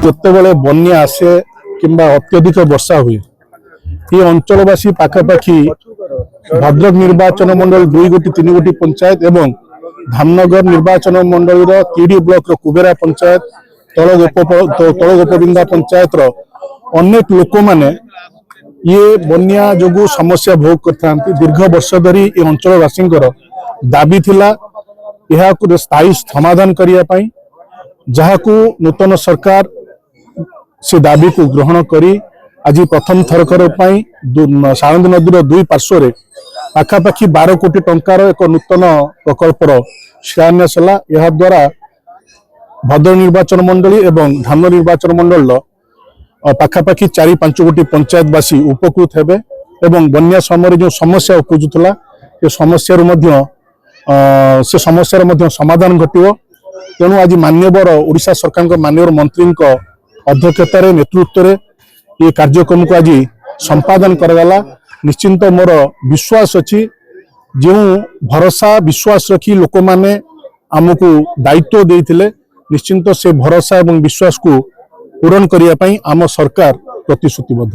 ଯେତେବେଳେ ବନ୍ୟା ଆସେ କିମ୍ବା ଅତ୍ୟଧିକ ବର୍ଷା ହୁଏ এই অঞ্চলবাসী পাখাপাখি ভদ্রক নির্বাচন মন্ডল 2 গোটি 3 গোটি পঞ্চায়েত এবং ধামনগর নির্বাচন মন্ডলীর কিডি ব্লক কুবেরা পঞ্চায়েত তল গোপবিন্দা পঞ্চায়েতর অনেক লোক মানে ये বন্যা যোগু সমস্যা ভোগ করতে দীর্ঘ বর্ষ ধরি এই অঞ্চলবাসীঙ্কর দাবি थिला এহাকু স্থায়ী সমাধান করিয়া পাই যাহাকু নূতন সরকার से दाबी को ग्रहण करी आज प्रथम थरकर सारंदी नदी दुई पार्श्वर पाखापाखि 12 कोटी टंकार एक नूतन प्रकल्पर शिलान्यास है। यह द्वारा भद्रक निर्वाचन मंडली एवं धामनगर निर्वाचन मंडल पाखापाखि 4-5 कोटी पंचायतवासी उपकृत हेबे एवं बन्या समय जो समस्या उपजुला ये समस्यार समाधान घटिव। तेणु आज मान्यवर ओडिशा सरकार मान्यवर मंत्री अध्यक्षतार नेतृत्व ये कार्यक्रम को आज संपादन करगला। निश्चिंत मोर विश्वास अच्छी जो भरोसा विश्वास रखी लोक माने आमको दायित्व देइथिले निश्चिंत से भरोसा और विश्वास को पूरण करिया पई आम सरकार प्रतिश्रुतिबद्ध।